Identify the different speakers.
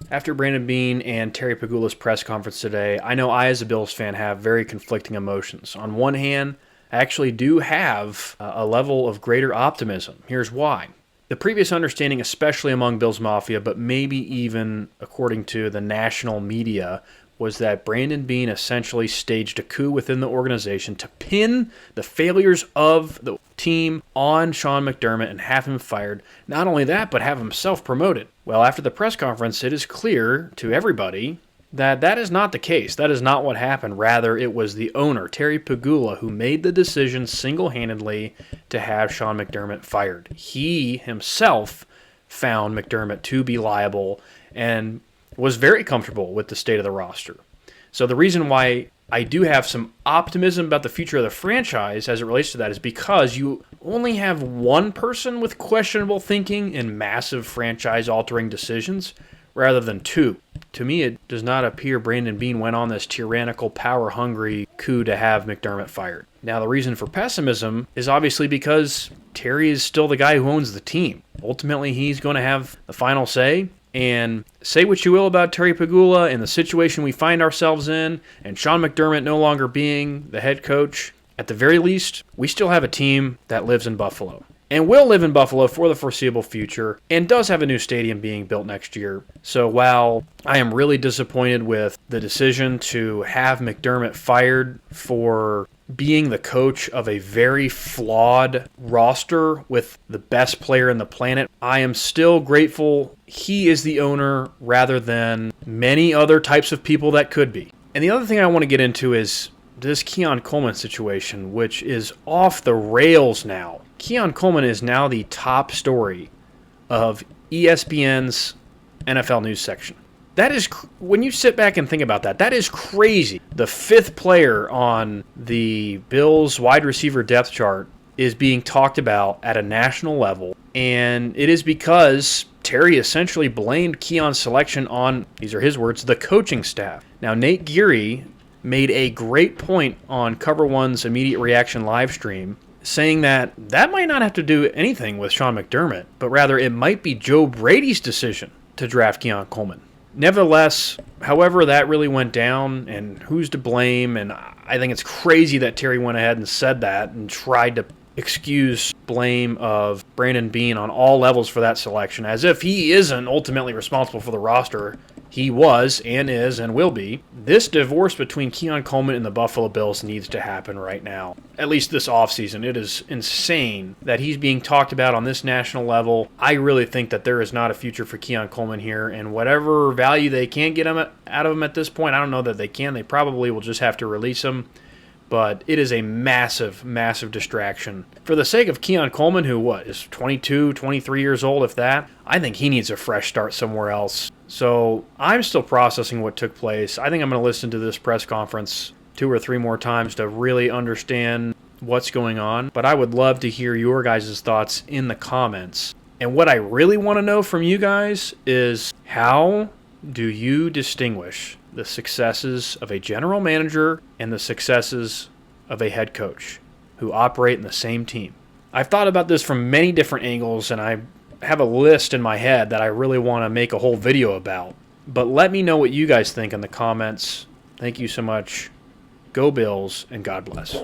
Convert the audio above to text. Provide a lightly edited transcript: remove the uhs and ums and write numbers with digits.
Speaker 1: After Brandon Beane and Terry Pegula's press conference today, I know I, as a Bills fan, have very conflicting emotions. On one hand, I actually do have a level of greater optimism. Here's why. The previous understanding, especially among Bills Mafia, but maybe even according to the national media, was that Brandon Beane essentially staged a coup within the organization to pin the failures of the team on Sean McDermott and have him fired. Not only that, but have himself promoted. Well, after the press conference, it is clear to everybody that that is not the case. That is not what happened. Rather, it was the owner, Terry Pegula, who made the decision single-handedly to have Sean McDermott fired. He himself found McDermott to be liable and was very comfortable with the state of the roster. So the reason why I do have some optimism about the future of the franchise as it relates to that is because you only have one person with questionable thinking and massive franchise-altering decisions rather than two. To me, it does not appear Brandon Beane went on this tyrannical, power-hungry coup to have McDermott fired. Now, the reason for pessimism is obviously because Terry is still the guy who owns the team. Ultimately, he's going to have the final say. And say what you will about Terry Pegula and the situation we find ourselves in, and Sean McDermott no longer being the head coach, at the very least, we still have a team that lives in Buffalo. And will live in Buffalo for the foreseeable future, and does have a new stadium being built next year. So while I am really disappointed with the decision to have McDermott fired for being the coach of a very flawed roster with the best player in the planet, I am still grateful he is the owner rather than many other types of people that could be. And the other thing I want to get into is this Keon Coleman situation, which is off the rails now. Keon Coleman is now the top story of ESPN's NFL news section. That is, when you sit back and think about that, that is crazy. The fifth player on the Bills wide receiver depth chart is being talked about at a national level, and it is because Terry essentially blamed Keon's selection on, these are his words, the coaching staff. Now, Nate Geary made a great point on Cover One's Immediate Reaction live stream, saying that that might not have to do anything with Sean McDermott, but rather it might be Joe Brady's decision to draft Keon Coleman. Nevertheless, however that really went down and who's to blame, and I think it's crazy that Terry went ahead and said that and tried to excuse blame of Brandon Beane on all levels for that selection, as if he isn't ultimately responsible for the roster. He was and is and will be. This divorce between Keon Coleman and the Buffalo Bills needs to happen right now, at least this offseason. It is insane that he's being talked about on this national level. I really think that there is not a future for Keon Coleman here, and whatever value they can get him out of him at this point, I don't know that they can. They probably will just have to release him. But it is a massive, massive distraction. For the sake of Keon Coleman, who, is 22, 23 years old, if that, I think he needs a fresh start somewhere else. So I'm still processing what took place. I think I'm going to listen to this press conference 2 or 3 more times to really understand what's going on. But I would love to hear your guys' thoughts in the comments. And what I really want to know from you guys is, how do you distinguish the successes of a general manager and the successes of a head coach who operate in the same team? I've thought about this from many different angles, and I have a list in my head that I really want to make a whole video about. But let me know what you guys think in the comments. Thank you so much. Go Bills, and God bless.